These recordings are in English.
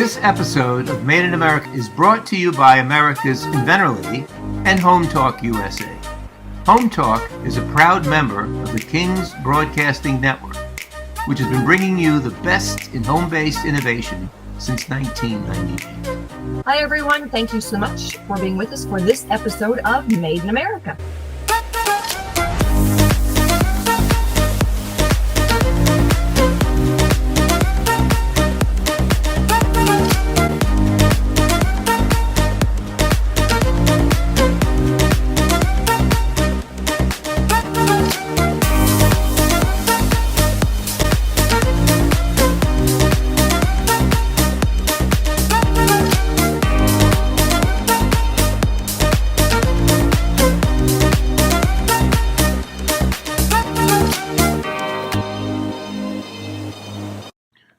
This episode of Made in America is brought to you by America's Inventor Lady and Home Talk USA. Home Talk is a proud member of the King's Broadcasting Network, which has been bringing you the best in home-based innovation since 1998. Hi, everyone. Thank you so much for being with us for this episode of Made in America.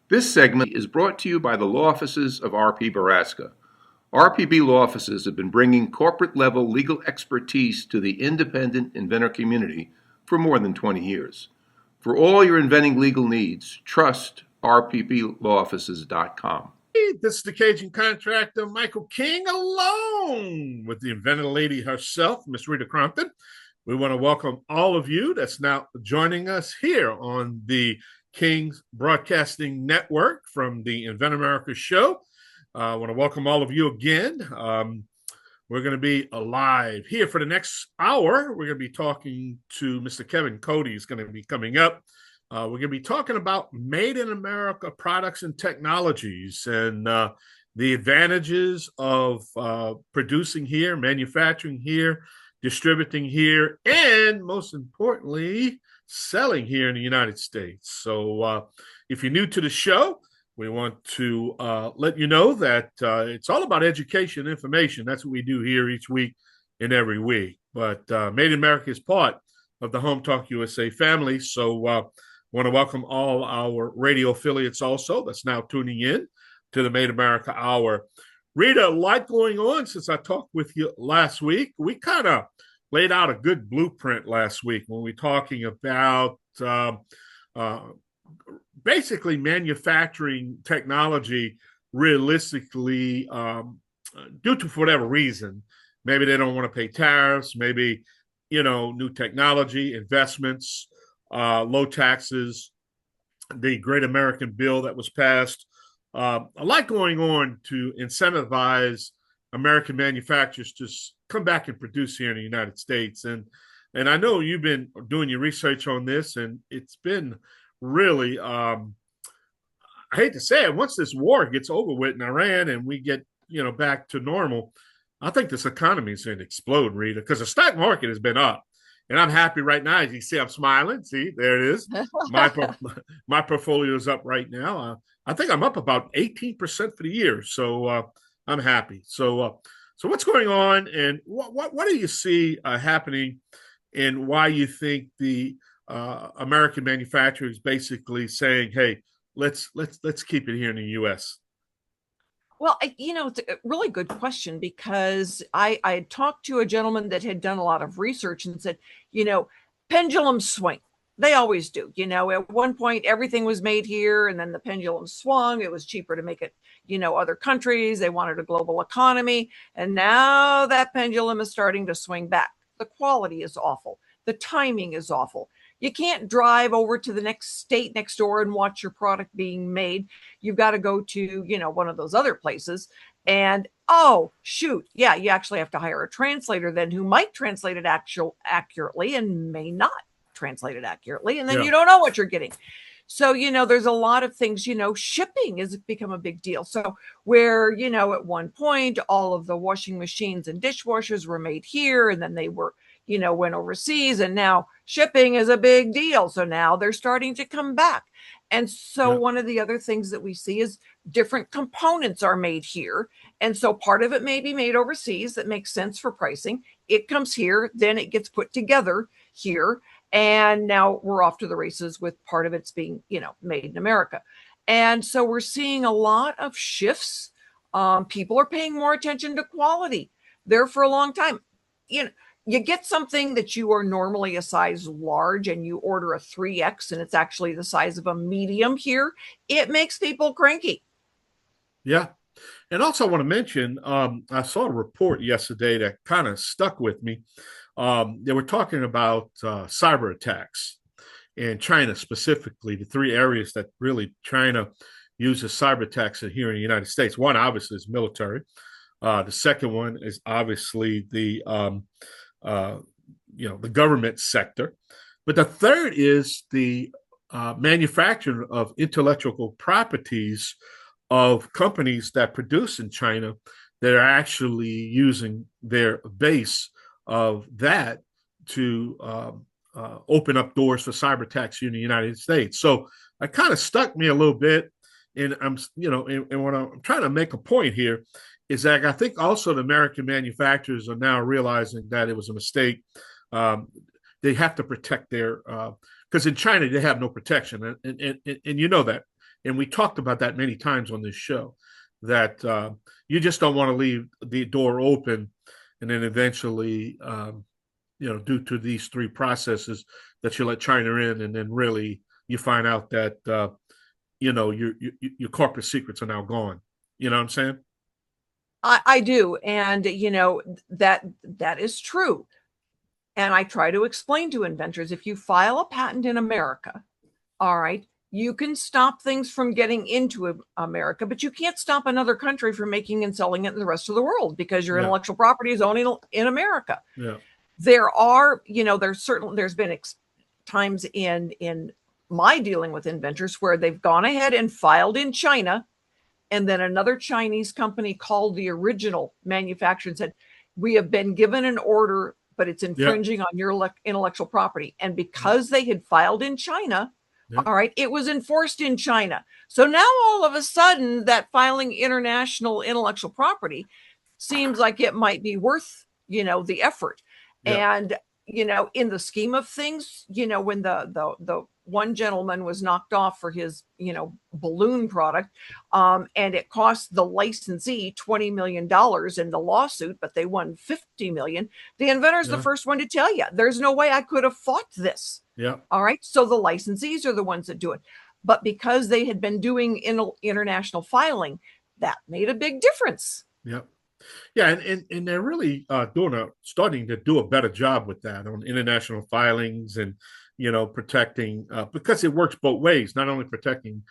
This segment is brought to you by the law offices of R.P. Baraska. RPB law offices have been bringing corporate-level legal expertise to the independent inventor community for more than 20 years. For all your inventing legal needs, trust rpblawoffices.com. This is the Cajun contractor, Michael King, alone with the inventor lady herself, Miss Rita Crompton. We want to welcome all of you that's now joining us here on the King's Broadcasting Network from the Invent America show. I want to welcome all of you again. We're going to be live here for the next hour. We're going to be talking to Mr. Kevin Cody. He's going to be coming up. We're going to be talking about Made in America products and technologies and the advantages of producing here, manufacturing here, distributing here, and most importantly, selling here in the United States. So if you're new to the show, we want to let you know that it's all about education and information. That's what we do here each week and every week. But Made in America is part of the Home Talk USA family. So want to welcome all our radio affiliates also that's now tuning in to the Made in America Hour. Rita, a lot going on since I talked with you last week. We kind of laid out a good blueprint last week when we were talking about basically manufacturing technology realistically due to whatever reason. Maybe they don't want to pay tariffs, maybe, new technology, investments, low taxes, the Great American Bill that was passed. A lot going on to incentivize American manufacturers to come back and produce here in the United States. And I know you've been doing your research on this, and it's been really, I hate to say it, once this war gets over with in Iran and we get, back to normal, I think this economy is going to explode, Rita, because the stock market has been up. And I'm happy right now. As you see, I'm smiling. See, there it is. My portfolio is up right now. I think I'm up about 18% for the year. So I'm happy. So what's going on, and what do you see happening, and why you think the American manufacturers basically saying, "Hey, let's keep it here in the U.S." Well, it's a really good question, because I had talked to a gentleman that had done a lot of research and said, pendulums swing. They always do. At one point, everything was made here, and then the pendulum swung. It was cheaper to make it, other countries. They wanted a global economy. And now that pendulum is starting to swing back. The quality is awful. The timing is awful. You can't drive over to the next state next door and watch your product being made. You've got to go to, one of those other places. And, oh, shoot. Yeah, you actually have to hire a translator then who might translate it accurately and may not translate it accurately. And then you don't know what you're getting. So, there's a lot of things, shipping has become a big deal. So where, at one point, all of the washing machines and dishwashers were made here, and then they were, went overseas, and now shipping is a big deal. So now they're starting to come back. And so one of the other things that we see is different components are made here. And so part of it may be made overseas. That makes sense for pricing. It comes here, then it gets put together here. And now we're off to the races with part of it's being, made in America. And so we're seeing a lot of shifts. People are paying more attention to quality there for a long time. You get something that you are normally a size large and you order a 3X and it's actually the size of a medium here. It makes people cranky. Yeah. And also, I want to mention, I saw a report yesterday that kind of stuck with me. They were talking about cyber attacks in China specifically, the three areas that really China uses cyber attacks here in the United States. One, obviously, is military. The second one is obviously uh, the government sector. But the third is the manufacture of intellectual properties of companies that produce in China that are actually using their base of that to open up doors for cyber attacks here in the United States. So it kind of stuck me a little bit. And and what I'm trying to make a point here is that I think also the American manufacturers are now realizing that it was a mistake. They have to protect their, because in China they have no protection, and you know that, and we talked about that many times on this show, that you just don't want to leave the door open, and then eventually, due to these three processes, that you let China in, and then really you find out that your corporate secrets are now gone. You know what I'm saying? I do. And, that is true. And I try to explain to inventors, if you file a patent in America, all right, you can stop things from getting into America, but you can't stop another country from making and selling it in the rest of the world because your intellectual property is only in America. Yeah. There are, there's been times in my dealing with inventors where they've gone ahead and filed in China, and then another Chinese company called the original manufacturer and said, we have been given an order, but it's infringing on your intellectual property. And because they had filed in China, all right, it was enforced in China. So now all of a sudden that filing international intellectual property seems like it might be worth, the effort. And, in the scheme of things, when the one gentleman was knocked off for his, balloon product, and it cost the licensee $20 million in the lawsuit, but they won $50 million. The inventor's the first one to tell you, there's no way I could have fought this. Yeah. All right. So the licensees are the ones that do it. But because they had been doing international filing, that made a big difference. Yeah. Yeah, and they're really starting to do a better job with that on international filings and protecting, because it works both ways, not only protecting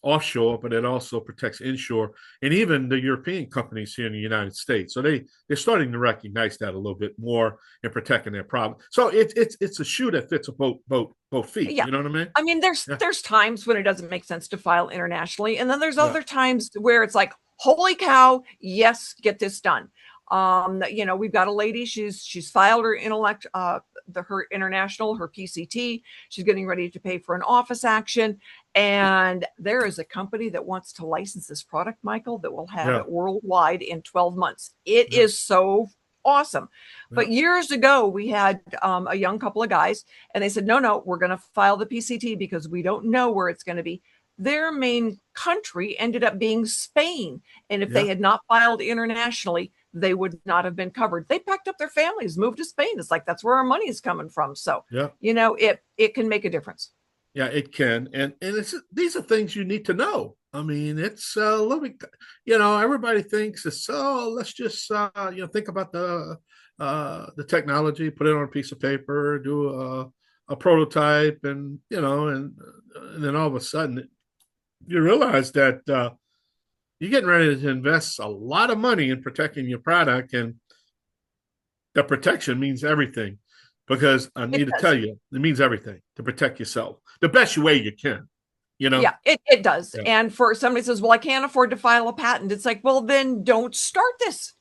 offshore, but it also protects inshore, and even the European companies here in the United States. So they're starting to recognize that a little bit more in protecting their problem. So it's a shoe that fits both feet. Yeah. You know what I mean? I mean, there's times when it doesn't make sense to file internationally, and then there's other times where it's like, holy cow, yes, get this done. We've got a lady, she's filed her her international, her PCT. She's getting ready to pay for an office action. And there is a company that wants to license this product, Michael, that will have it worldwide in 12 months. It is so awesome. But years ago, we had a young couple of guys, and they said, no, we're going to file the PCT because we don't know where it's going to be. Their main country ended up being Spain. And if they had not filed internationally, they would not have been covered. They packed up their families, moved to Spain. It's like, that's where our money is coming from. So, it can make a difference. Yeah, it can. And these are things you need to know. I mean, it's everybody thinks it's, let's just, think about the technology, put it on a piece of paper, do a prototype, and then all of a sudden you realize that you're getting ready to invest a lot of money in protecting your product, and the protection means everything, because I need to tell you, it means everything to protect yourself the best way you can. Yeah, it does. Yeah. And for somebody says, well, I can't afford to file a patent. It's like, well, then don't start this.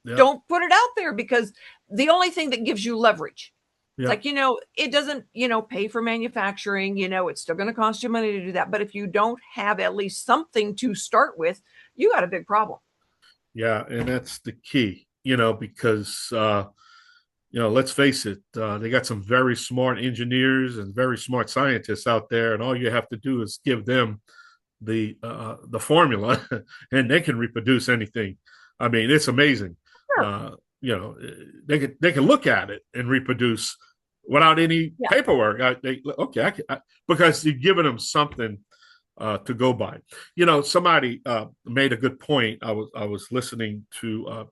Yeah. Don't put it out there, because the only thing that gives you leverage, it's like, it doesn't, pay for manufacturing, it's still going to cost you money to do that. But if you don't have at least something to start with, you got a big problem. Yeah. And that's the key, because, let's face it, they got some very smart engineers and very smart scientists out there. And all you have to do is give them the formula and they can reproduce anything. I mean, it's amazing. Sure. They can look at it and reproduce without any paperwork. Because you're giving them something to go by. Somebody made a good point. I was listening to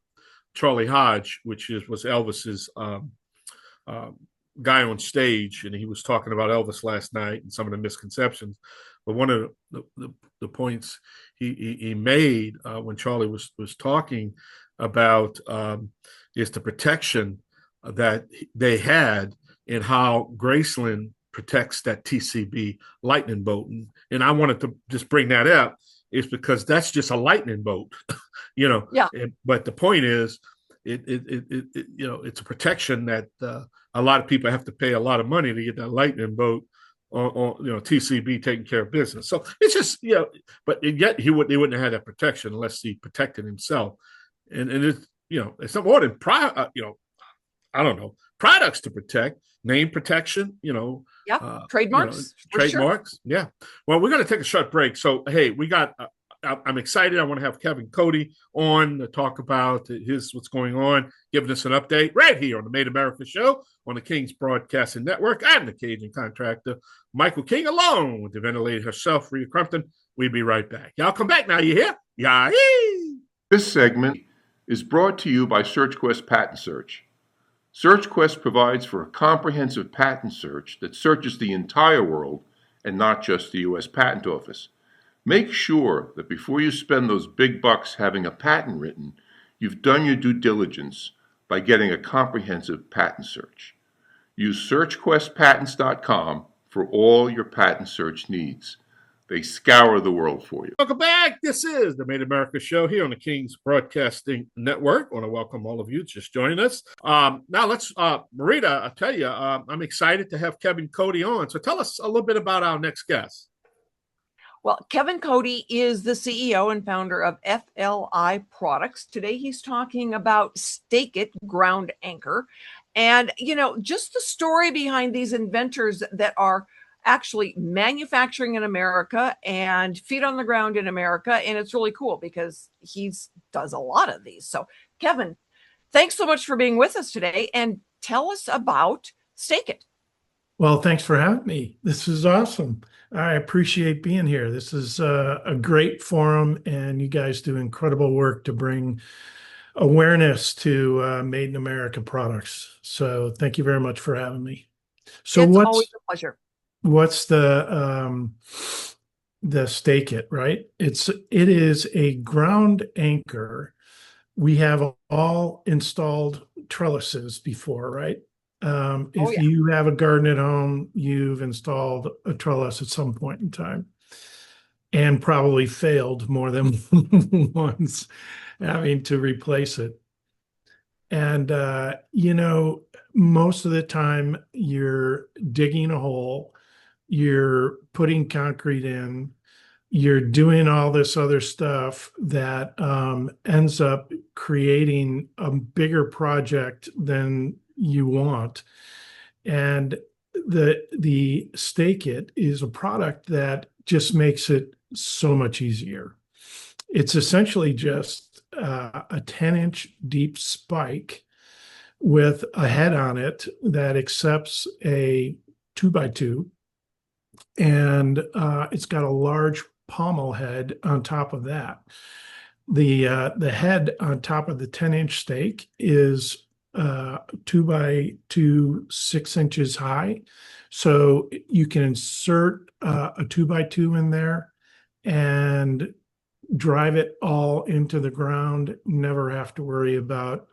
Charlie Hodge, which was Elvis's guy on stage, and he was talking about Elvis last night and some of the misconceptions. But one of the points he made when Charlie was talking about is the protection that they had and how Graceland protects that TCB lightning bolt. And I wanted to just bring that up is because that's just a lightning bolt, Yeah. But the point is, it's a protection that a lot of people have to pay a lot of money to get that lightning bolt on TCB taking care of business. So it's just, but yet they wouldn't have had that protection unless he protected himself. And it's, it's not more than, I don't know, products to protect, name protection, trademarks. Trademarks. Sure. Yeah. Well, we're going to take a short break. So, hey, I'm excited. I want to have Kevin Cody on to talk about what's going on, giving us an update right here on the Made America Show on the King's Broadcasting Network. I'm the Cajun contractor, Michael King, along with the inventor lady herself, Rita Crompton. We'll be right back. Y'all come back now. You hear? Yeah. This segment is brought to you by SearchQuest Patent Search. SearchQuest provides for a comprehensive patent search that searches the entire world and not just the U.S. Patent Office. Make sure that before you spend those big bucks having a patent written, you've done your due diligence by getting a comprehensive patent search. Use SearchQuestPatents.com for all your patent search needs. They scour the world for you. Welcome back. This is the Made America Show here on the King's Broadcasting Network. I want to welcome all of you just joining us. Now let's, Rita, I tell you, I'm excited to have Kevin Cody on. So tell us a little bit about our next guest. Well, Kevin Cody is the CEO and founder of FLI Products. Today, he's talking about Stake It ground anchor. And, just the story behind these inventors that are actually manufacturing in America and feet on the ground in America. And it's really cool because he does a lot of these. So, Kevin, thanks so much for being with us today. And tell us about Stake It. Well, thanks for having me. This is awesome. I appreciate being here. This is a great forum, and you guys do incredible work to bring awareness to Made in America products. So thank you very much for having me. So it's always a pleasure. What's the Stake It, right? It is a ground anchor. We have all installed trellises before, right? If you have a garden at home, you've installed a trellis at some point in time and probably failed more than once having to replace it. And, most of the time you're digging a hole, you're putting concrete in, you're doing all this other stuff that ends up creating a bigger project than you want. And the Stake It is a product that just makes it so much easier. It's essentially just a 10-inch deep spike with a head on it that accepts a 2x2, and it's got a large pommel head on top of that. The head on top of the 10-inch stake is 2x2, 6 inches high. So you can insert a 2x2 in there and drive it all into the ground, never have to worry about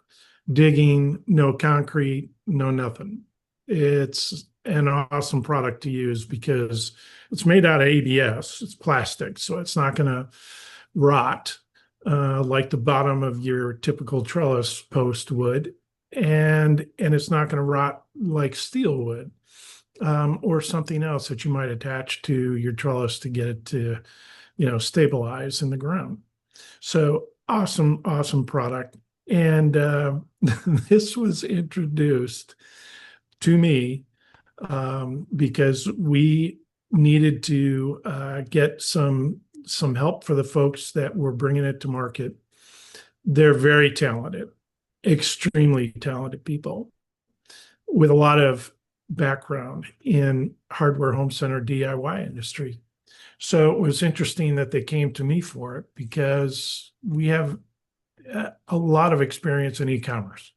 digging, no concrete, no nothing. It's an awesome product to use because it's made out of ABS. It's plastic, so it's not going to rot like the bottom of your typical trellis post would. And it's not going to rot like steel would, or something else that you might attach to your trellis to get it to, stabilize in the ground. So awesome product. And this was introduced to me because we needed to get some help for the folks that were bringing it to market. They're very talented. Extremely talented people with a lot of background in hardware home center DIY industry. So it was interesting that they came to me for it because we have a lot of experience in e-commerce.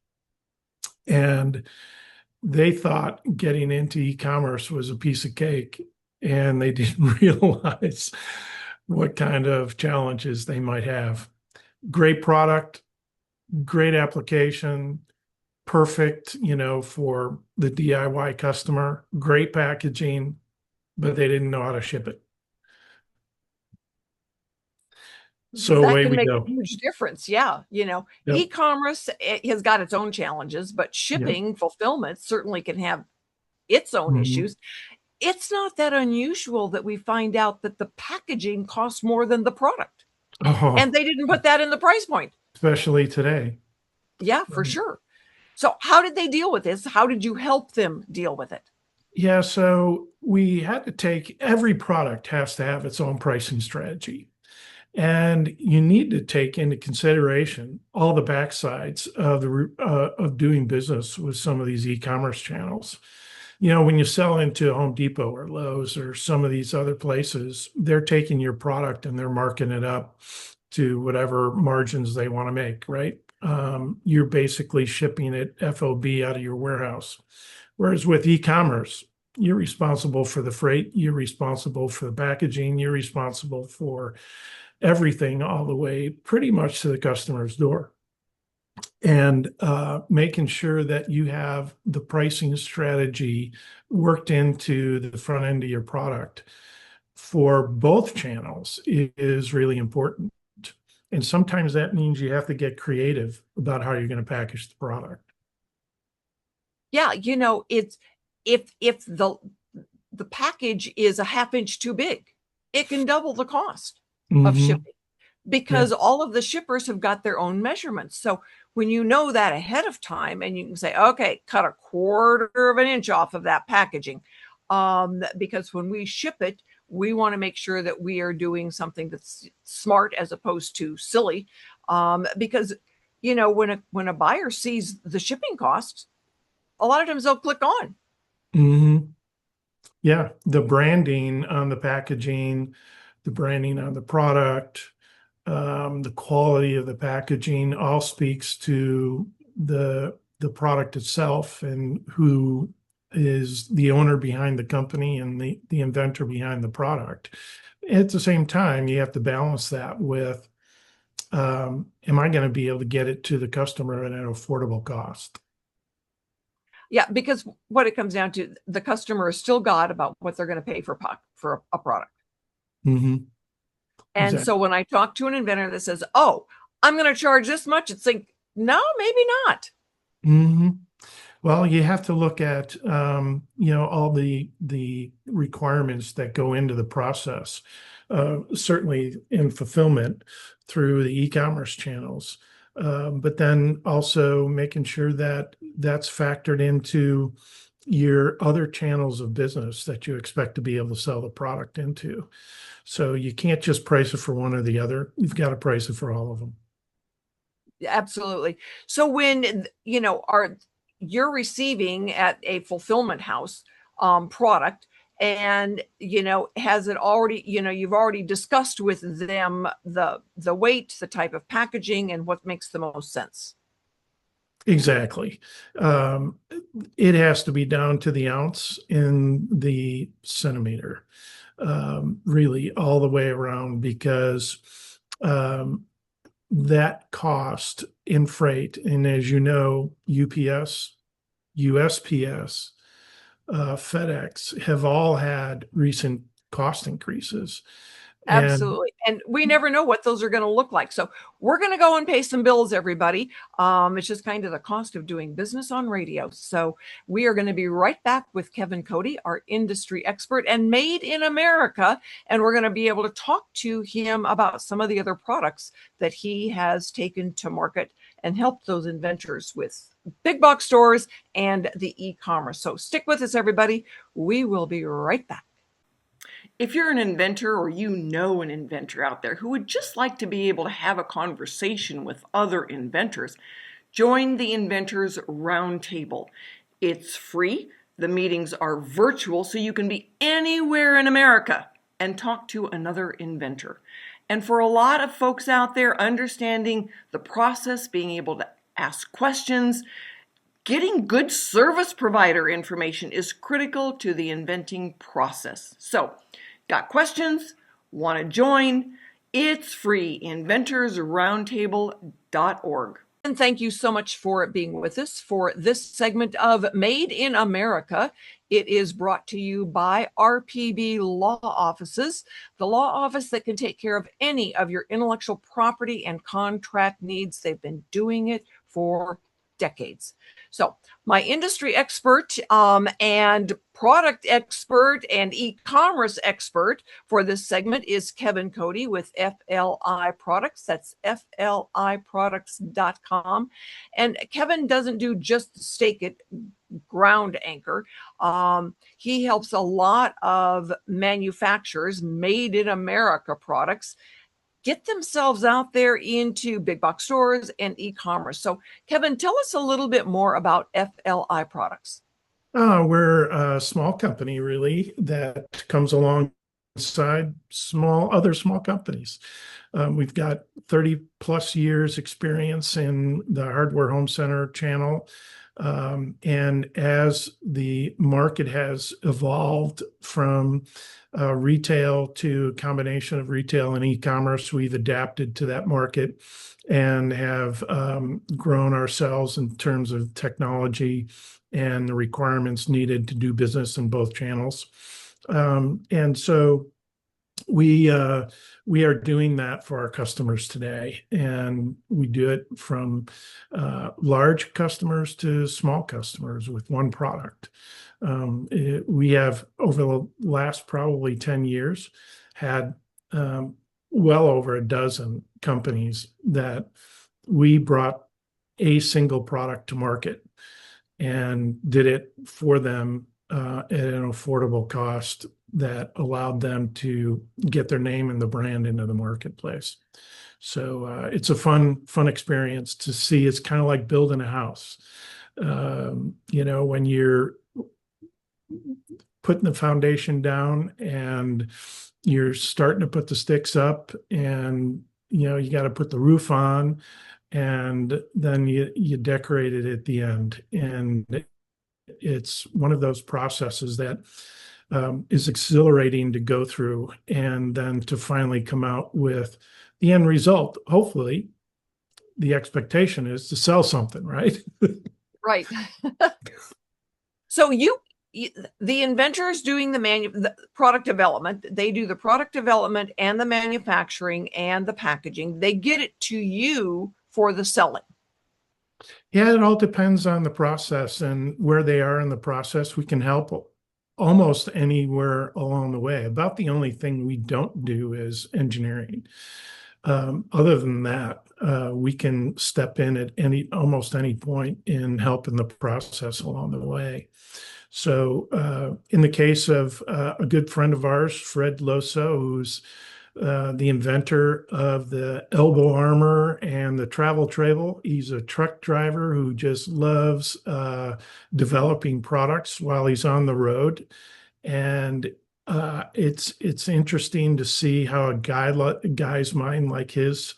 And they thought getting into e-commerce was a piece of cake, and they didn't realize what kind of challenges they might have. Great product, great application, perfect, for the DIY customer, great packaging, but they didn't know how to ship it. So That away can we make a go. huge difference. Yeah. Yep. E-commerce has got its own challenges, but Yep. shipping, fulfillment certainly can have its own issues. It's not that unusual that we find out that the packaging costs more than the product. Oh, And they didn't put that in the price point. especially today. Yeah, for sure. So how did they deal with this? How did you help them deal with it? Yeah, so we had to take every product has to have its own pricing strategy. And you need to take into consideration all the backsides of doing business with some of these e-commerce channels. When you sell into Home Depot or Lowe's or some of these other places, they're taking your product and they're marking it up to whatever margins they want to make, right? You're basically shipping it FOB out of your warehouse. Whereas with e-commerce, you're responsible for the freight, you're responsible for the packaging, you're responsible for everything all the way pretty much to the customer's door. And making sure that you have the pricing strategy worked into the front end of your product for both channels is really important. And sometimes that means you have to get creative about how you're going to package the product. Yeah, it's if the package is a half inch too big, it can double the cost of shipping because all of the shippers have got their own measurements. So when you know that ahead of time and you can say, okay, cut a quarter of an inch off of that packaging, because when we ship it, we want to make sure that we are doing something that's smart as opposed to silly. Because when a buyer sees the shipping costs, a lot of times they'll click on. Yeah, the branding on the packaging, the branding on the product, the quality of the packaging all speaks to the product itself and who is the owner behind the company and the inventor behind the product. At the same time, you have to balance that with, am I going to be able to get it to the customer at an affordable cost? Yeah, because what it comes down to, the customer is still got about what they're going to pay for a product. And Exactly. so when I talk to an inventor that says, oh, I'm going to charge this much, it's like, no, maybe not. Well, you have to look at, all the requirements that go into the process, certainly in fulfillment through the e-commerce channels, but then also making sure that that's factored into your other channels of business that you expect to be able to sell the product into. So you can't just price it for one or the other. You've got to price it for all of them. Absolutely. So when, you're receiving at a fulfillment house product and, has it already, you've already discussed with them the weight, the type of packaging and what makes the most sense. Exactly. It has to be down to the ounce in the centimeter, really all the way around, because that cost in freight, and as you know, UPS, USPS, FedEx have all had recent cost increases. Absolutely. And we never know what those are going to look like. So we're going to go and pay some bills, everybody. It's just kind of the cost of doing business on radio. So we are going to be right back with Kevin Cody, our industry expert and Made in America. And we're going to be able to talk to him about some of the other products that he has taken to market and helped those inventors with big box stores and the e-commerce. So stick with us, everybody. We will be right back. If you're an inventor or you know an inventor out there who would just like to be able to have a conversation with other inventors, join the Inventors Roundtable. It's free. The meetings are virtual, so you can be anywhere in America and talk to another inventor. And for a lot of folks out there, understanding the process, being able to ask questions, getting good service provider information is critical to the inventing process. So, got questions? Want to join? It's free, inventorsroundtable.org. And thank you so much for being with us for this segment of Made in America. It is brought to you by RPB Law Offices, the law office that can take care of any of your intellectual property and contract needs. They've been doing it for decades. So my industry expert and product expert and e-commerce expert for this segment is Kevin Cody with FLI Products. That's FLIproducts.com. And Kevin doesn't do just stake it ground anchor. He helps a lot of manufacturers, made in America products, get themselves out there into big box stores and e-commerce. So Kevin, tell us a little bit more about FLI Products. We're a small company, really, that comes alongside other small companies. We've got 30 plus years experience in the hardware home center channel. And as the market has evolved from retail to a combination of retail and e-commerce, we've adapted to that market and have grown ourselves in terms of technology and the requirements needed to do business in both channels. And so we are doing that for our customers today, and we do it from large customers to small customers with one product. We have, over the last probably 10 years, had well over a dozen companies that we brought a single product to market and did it for them at an affordable cost that allowed them to get their name and the brand into the marketplace. So it's a fun experience to see. It's kind of like building a house. When you're putting the foundation down and you're starting to put the sticks up, and you got to put the roof on, and then you decorate it at the end. And it's one of those processes that is exhilarating to go through, and then to finally come out with the end result. Hopefully, the expectation is to sell something, right? Right. So the inventors doing the product development, they do the product development and the manufacturing and the packaging. They get it to you for the selling. Yeah, it all depends on the process and where they are in the process. We can help almost anywhere along the way. About the only thing we don't do is engineering. Other than that, we can step in at almost any point in helping the process along the way. So in the case of a good friend of ours, Fred Loso, who's the inventor of the elbow armor and the travel trable. He's a truck driver who just loves developing products while he's on the road. And it's interesting to see how a guy's mind like his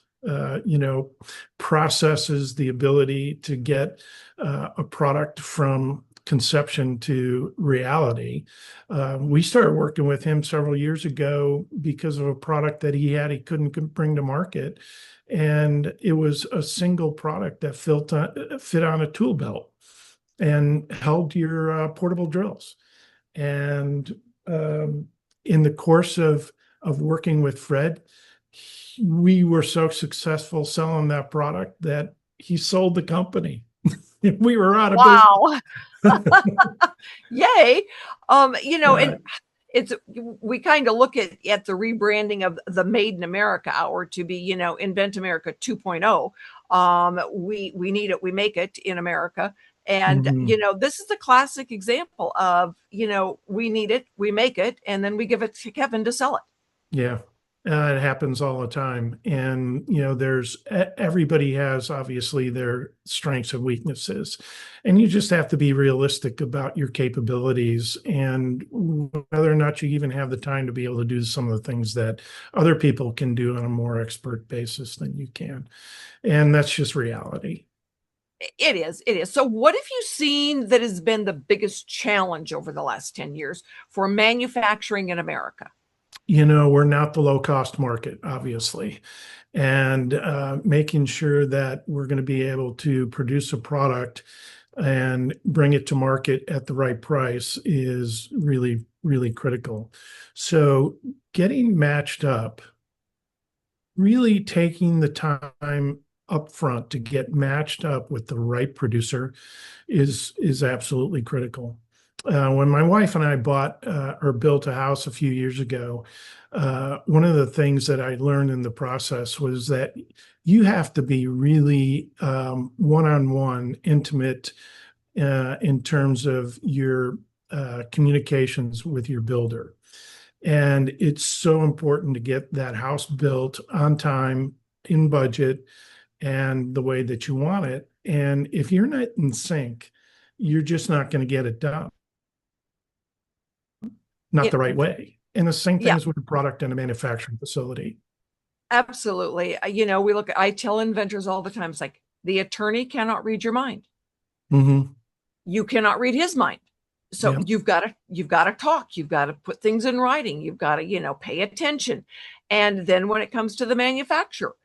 processes the ability to get a product from conception to reality. We started working with him several years ago because of a product that he couldn't bring to market. And it was a single product that fit on a tool belt and held your portable drills. And in the course of working with Fred, we were so successful selling that product that he sold the company. We were out of business. Yay. And we kind of look at the rebranding of the Made in America Hour to be, Invent America 2.0. We need it, we make it in America. And, this is a classic example of, we need it, we make it, and then we give it to Kevin to sell it. Yeah. It happens all the time. And, everybody has obviously their strengths and weaknesses. And you just have to be realistic about your capabilities and whether or not you even have the time to be able to do some of the things that other people can do on a more expert basis than you can. And that's just reality. It is. It is. So what have you seen that has been the biggest challenge over the last 10 years for manufacturing in America? We're not the low cost market, obviously, and making sure that we're going to be able to produce a product and bring it to market at the right price is really, really critical. So getting matched up, really taking the time up front to get matched up with the right producer is absolutely critical. When my wife and I bought or built a house a few years ago, one of the things that I learned in the process was that you have to be really one-on-one, intimate in terms of your communications with your builder. And it's so important to get that house built on time, in budget, and the way that you want it. And if you're not in sync, you're just not going to get it done. Not the right way. And the same thing is with a product in a manufacturing facility. Absolutely. I tell inventors all the time, it's like the attorney cannot read your mind. Mm-hmm. You cannot read his mind. So you've got to talk, you've got to put things in writing, you've got to, pay attention. And then when it comes to the manufacturer,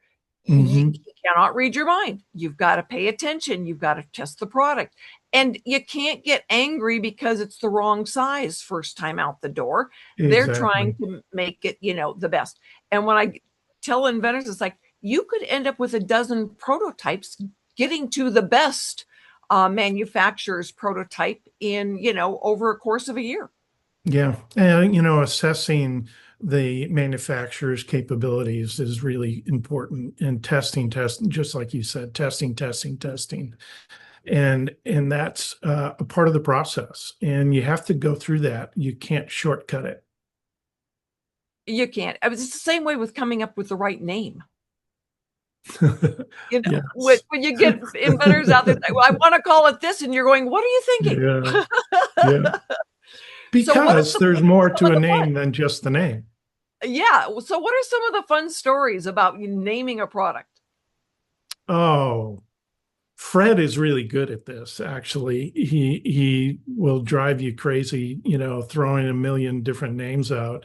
you cannot read your mind. You've got to pay attention. You've got to test the product. And you can't get angry because it's the wrong size first time out the door. Exactly. They're trying to make it, the best. And when I tell inventors, it's like, you could end up with a dozen prototypes getting to the best manufacturer's prototype in, over a course of a year. Yeah. And, assessing the manufacturer's capabilities is really important, and testing, just like you said, testing. And that's a part of the process. And you have to go through that. You can't shortcut it. You can't. It's the same way with coming up with the right name. Yes. When you get inventors out there, well, I want to call it this, and you're going, what are you thinking? Yeah. Because there's more to a name than just the name. Yeah. So what are some of the fun stories about naming a product? Oh, Fred is really good at this. Actually, he will drive you crazy, throwing a million different names out.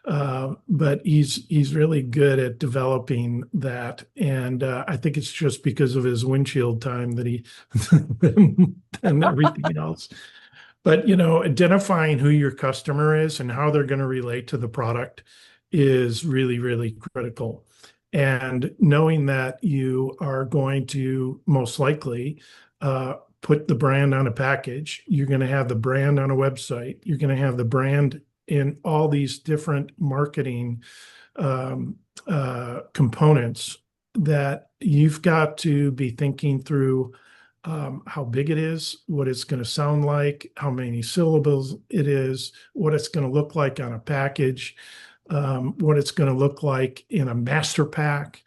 But he's really good at developing that, and I think it's just because of his windshield time that he and everything else. But identifying who your customer is and how they're going to relate to the product is really, really critical. And knowing that you are going to most likely put the brand on a package, you're going to have the brand on a website, you're going to have the brand in all these different marketing components, that you've got to be thinking through how big it is, what it's going to sound like, how many syllables it is, what it's going to look like on a package, what it's going to look like in a master pack,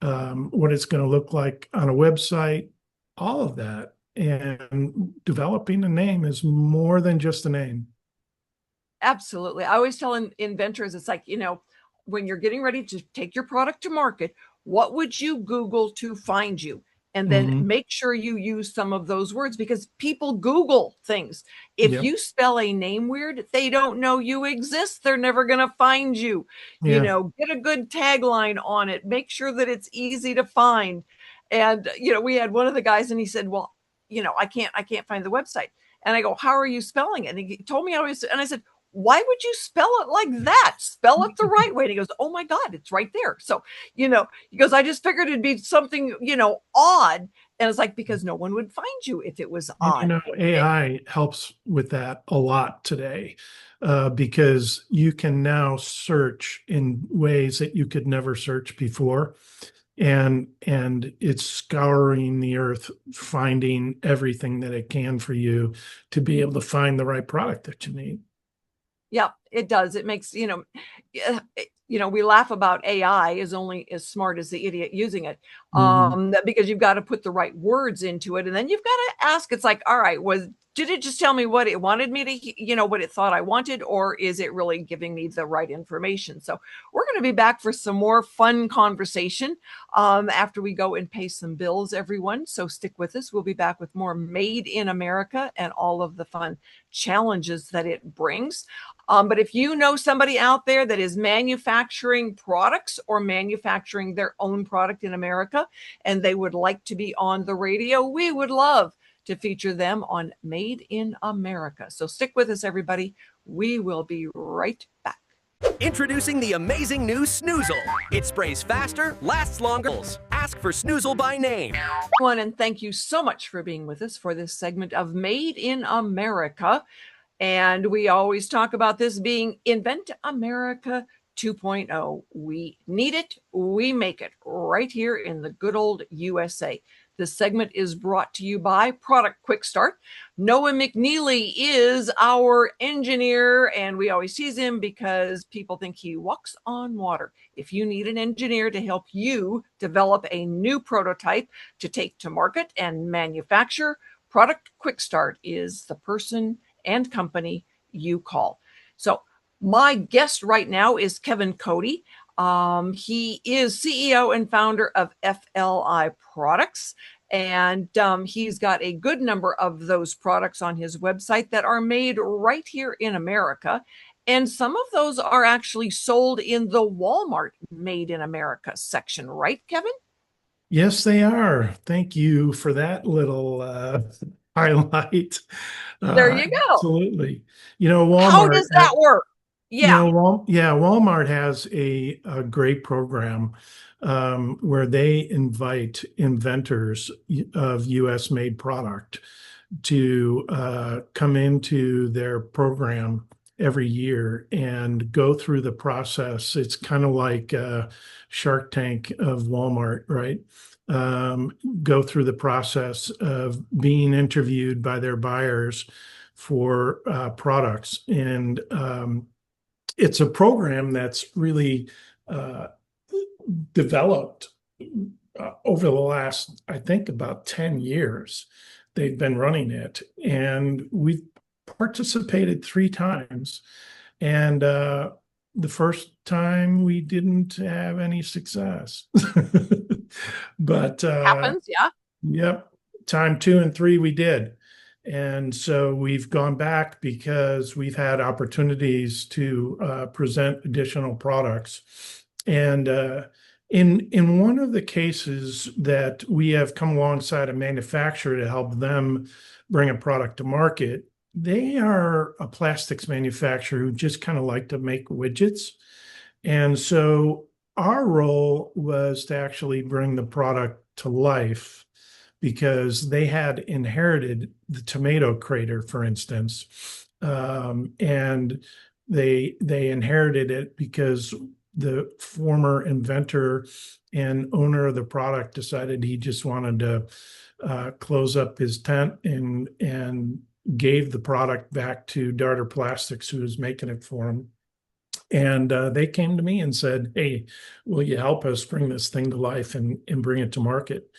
what it's going to look like on a website, all of that. And developing a name is more than just a name. Absolutely. I always tell inventors, it's like, when you're getting ready to take your product to market, what would you Google to find you? And then make sure you use some of those words, because people Google things. If you spell a name weird, they don't know you exist. They're never going to find you. Get a good tagline on it. Make sure that it's easy to find. And, we had one of the guys, and he said, well, I can't find the website. And I go, how are you spelling it? And he told me and I said, why would you spell it like that? Spell it the right way. And he goes, oh my God, it's right there. So, he goes, I just figured it'd be something, odd. And it's like, because no one would find you if it was odd. AI helps with that a lot today, because you can now search in ways that you could never search before. And it's scouring the earth, finding everything that it can for you to be able to find the right product that you need. Yeah, it does. It makes, we laugh about AI is only as smart as the idiot using it, because you've got to put the right words into it. And then you've got to ask, it's like, all right, did it just tell me what it wanted me to, what it thought I wanted, or is it really giving me the right information? So we're going to be back for some more fun conversation after we go and pay some bills, everyone. So stick with us. We'll be back with more Made in America and all of the fun challenges that it brings. But if you know somebody out there that is manufacturing products or manufacturing their own product in America, and they would like to be on the radio, we would love to feature them on Made in America. So stick with us, everybody. We will be right back. Introducing the amazing new Snoozle. It sprays faster, lasts longer. Ask for Snoozle by name. Everyone, and thank you so much for being with us for this segment of Made in America. And we always talk about this being Invent America 2.0. We need it. We make it right here in the good old USA. This segment is brought to you by Product Quick Start. Noah McNeely is our engineer, and we always tease him because people think he walks on water. If you need an engineer to help you develop a new prototype to take to market and manufacture, Product Quick Start is the person and company you call. So my guest right now is Kevin Cody. He is CEO and founder of FLI Products, and he's got a good number of those products on his website that are made right here in America. And some of those are actually sold in the Walmart Made in America section, right, Kevin? Yes, they are. Thank you for that little highlight. There you go. Absolutely. Walmart. How does that work? Yeah. Walmart has a great program where they invite inventors of U.S. made product to come into their program every year and go through the process. It's kind of like Shark Tank of Walmart, right? Go through the process of being interviewed by their buyers for products. And it's a program that's really developed over the last, I think, about 10 years. They've been running it, and we've participated 3 times. And the first time we didn't have any success. But happens, yeah. Yep. Time 2 and 3 we did. And so we've gone back because we've had opportunities to present additional products. And in one of the cases that we have come alongside a manufacturer to help them bring a product to market, they are a plastics manufacturer who just kind of like to make widgets. And so our role was to actually bring the product to life, because they had inherited the tomato crater, for instance, and they inherited it because the former inventor and owner of the product decided he just wanted to close up his tent and gave the product back to Darter Plastics, who was making it for him. And they came to me and said, "Hey, will you help us bring this thing to life and bring it to market?"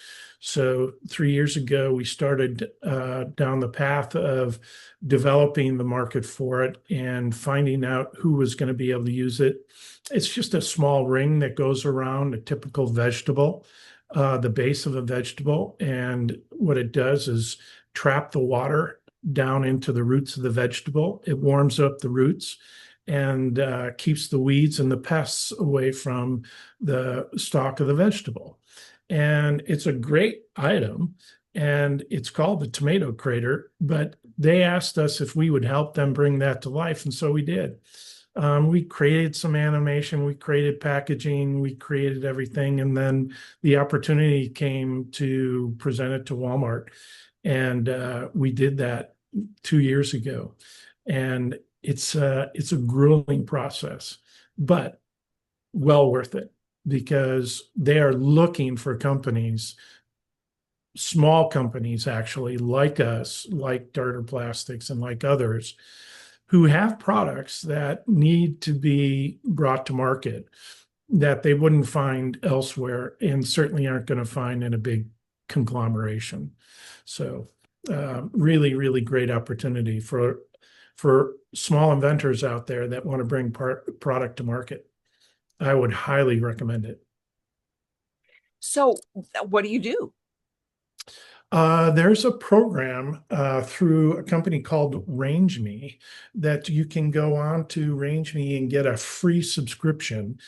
So 3 years ago, we started down the path of developing the market for it and finding out who was going to be able to use it. It's just a small ring that goes around a typical vegetable, the base of a vegetable. And what it does is trap the water down into the roots of the vegetable. It warms up the roots and keeps the weeds and the pests away from the stalk of the vegetable. And it's a great item, and it's called the tomato crater, but they asked us if we would help them bring that to life, and so we did. We created some animation, we created packaging, we created everything, and then the opportunity came to present it to Walmart, and we did that 2 years ago. And it's a grueling process, but well worth it, because they are looking for companies, small companies actually, like us, like Darter Plastics and like others, who have products that need to be brought to market that they wouldn't find elsewhere and certainly aren't going to find in a big conglomeration. So really, really great opportunity for small inventors out there that want to bring product to market. I would highly recommend it. So what do you do? There's a program through a company called RangeMe that you can go on to RangeMe and get a free subscription.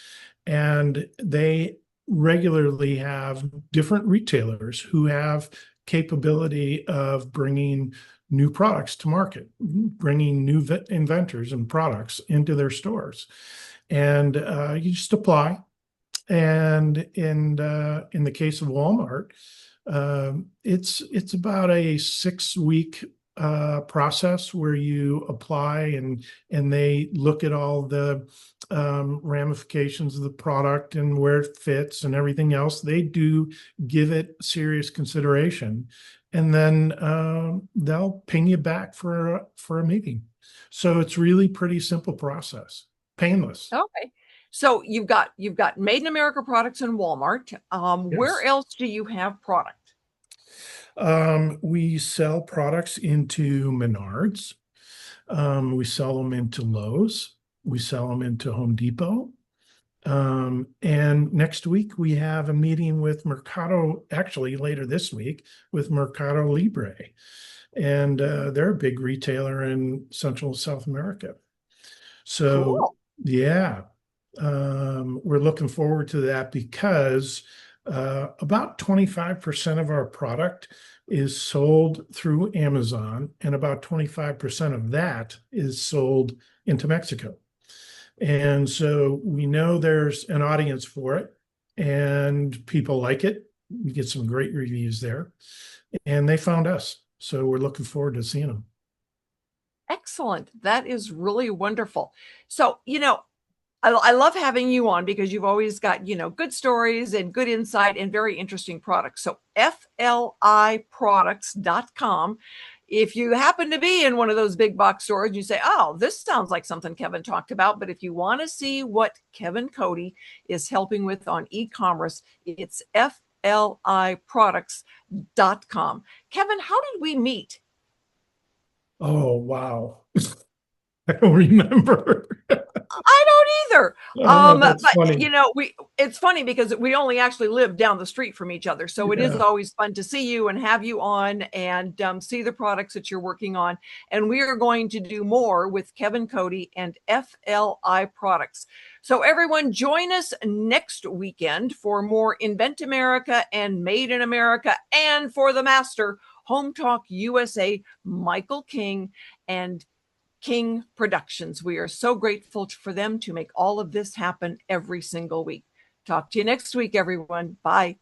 And they regularly have different retailers who have capability of bringing new products to market, bringing new inventors and products into their stores. And you just apply. And in the case of Walmart, it's about a 6-week process where you apply and they look at all the ramifications of the product and where it fits and everything else. They do give it serious consideration, and then they'll ping you back for a meeting. So it's really pretty simple process, painless. Okay. So you've got Made in America products in Walmart. Where Yes. else do you have product? We sell products into Menards. We sell them into Lowe's. We sell them into Home Depot. And next week we have a meeting with Mercado, actually later this week, with Mercado Libre. And they're a big retailer in Central and South America. So, Cool. yeah, we're looking forward to that because about 25% of our product is sold through Amazon, and about 25% of that is sold into Mexico. And so we know there's an audience for it, and people like it. We get some great reviews there, and they found us. So we're looking forward to seeing them. Excellent. That is really wonderful. So, I love having you on because you've always got, good stories and good insight and very interesting products. So FLIproducts.com. If you happen to be in one of those big box stores, you say, oh, this sounds like something Kevin talked about. But if you want to see what Kevin Cody is helping with on e-commerce, it's FLIproducts.com. Kevin, how did we meet? Oh, wow. I don't remember. I don't either. That's But funny. it's funny because we only actually live down the street from each other. So it is Yeah. always fun to see you and have you on and see the products that you're working on. And we are going to do more with Kevin Cody and FLI Products. So everyone join us next weekend for more Invent America and Made in America, and for the master, Home Talk USA, Michael King and King Productions. We are so grateful for them to make all of this happen every single week. Talk to you next week, everyone. Bye.